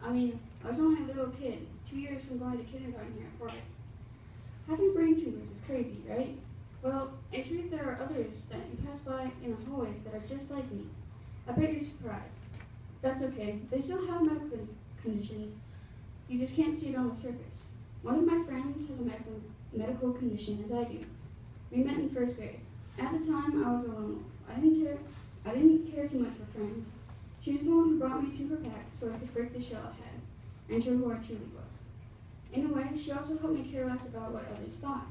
I was only a little kid, 2 years from going to kindergarten here at Florida. Having brain tumors is crazy, right? Well, in truth, there are others that you pass by in the hallways that are just like me. I bet you're surprised. That's okay. They still have medical conditions. You just can't see it on the surface. One of my friends has a medical condition, as I do. We met in first grade. At the time, I was a lone wolf. I didn't care too much for friends. She was the one who brought me to her pack so I could break the shell I had and show who I truly was. In a way, she also helped me care less about what others thought.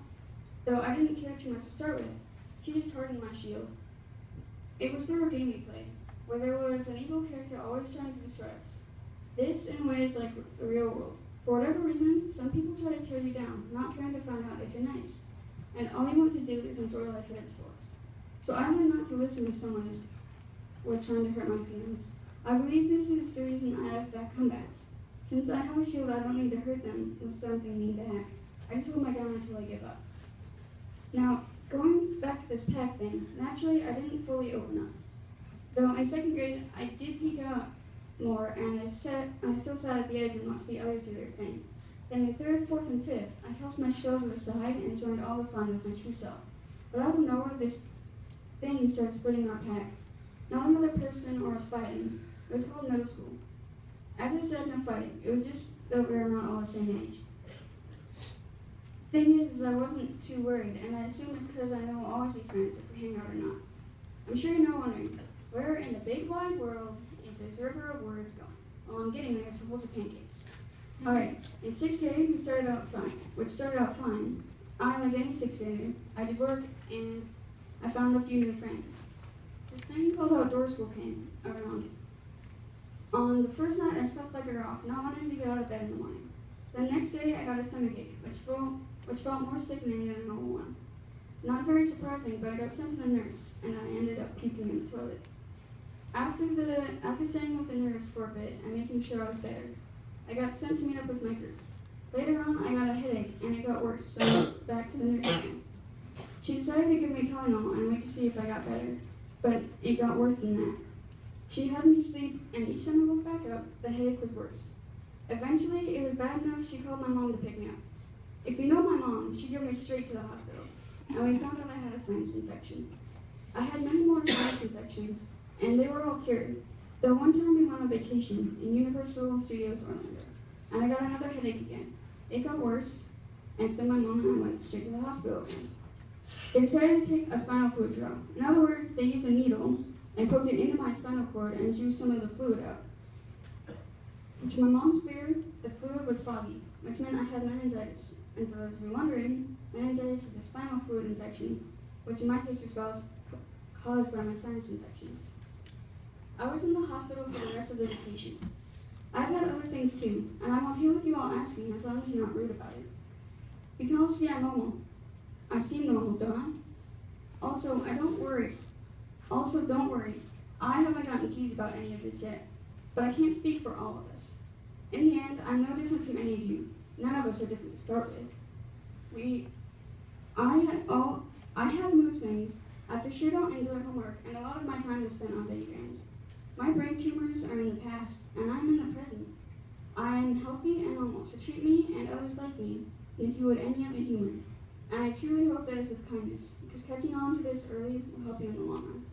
Though I didn't care too much to start with, she just hardened my shield. It was through a game we played, where there was an evil character always trying to destroy us. This, in a way, is like the real world. For whatever reason, some people try to tear you down, not trying to find out if you're nice, and all you want to do is enjoy life at its fullest. So I learned not to listen if someone was trying to hurt my feelings. I believe this is the reason I have back comebacks. Since I have a shield, I don't need to hurt them with something mean to hack. I just hold my ground until I give up. Now, going back to this pack thing, naturally I didn't fully open up. Though in second grade, I did peek out more, and I still sat at the edge and watched the others do their thing. Then in third, fourth, and fifth, I tossed my shield to the side and joined all the fun with my true self. But out of nowhere, this thing started splitting our pack. Not another person or us fighting. It was called middle school. As I said, no fighting. It was just that we were not all the same age. Thing is, I wasn't too worried, and I assume it's because I know we'll always be friends if we hang out or not. I'm sure you're now wondering, where in the big wide world is this river of words going? Well, I'm getting there, so hold your pancakes. Alright, in sixth grade, we started out fine. I, like any sixth grader, I did work, and I found a few new friends. This thing called outdoor school came around. On the first night, I slept like a rock, not wanting to get out of bed in the morning. The next day, I got a stomachache, which felt more sickening than a normal one. Not very surprising, but I got sent to the nurse, and I ended up puking in the toilet. After staying with the nurse for a bit and making sure I was better, I got sent to meet up with my group. Later on, I got a headache, and it got worse, so I went back to the nurse again. She decided to give me Tylenol and wait to see if I got better, but it got worse than that. She had me sleep, and each time I woke back up, the headache was worse. Eventually, it was bad enough she called my mom to pick me up. If you know my mom, she drove me straight to the hospital, and we found out I had a sinus infection. I had many more sinus infections, and they were all cured. Though one time we went on vacation in Universal Studios Orlando, and I got another headache again. It got worse, and so my mom and I went straight to the hospital again. They decided to take a spinal fluid draw. In other words, they used a needle and poked it into my spinal cord and drew some of the fluid out. To my mom's fear, the fluid was foggy, which meant I had meningitis. And for those of you wondering, meningitis is a spinal fluid infection, which in my case was caused by my sinus infections. I was in the hospital for the rest of the vacation. I've had other things too, and I'm on here with you all asking, as long as you're not rude about it. You can all see I'm normal. I seem normal, don't I? Also, don't worry. I haven't gotten teased about any of this yet, but I can't speak for all of us. In the end, I'm no different from any of you. None of us are different to start with. I have mood swings. I for sure don't enjoy homework, and a lot of my time is spent on video games. My brain tumors are in the past, and I'm in the present. I am healthy and normal, so treat me and others like me as you would any other human. And I truly hope that is with kindness, because catching on to this early will help you in the long run.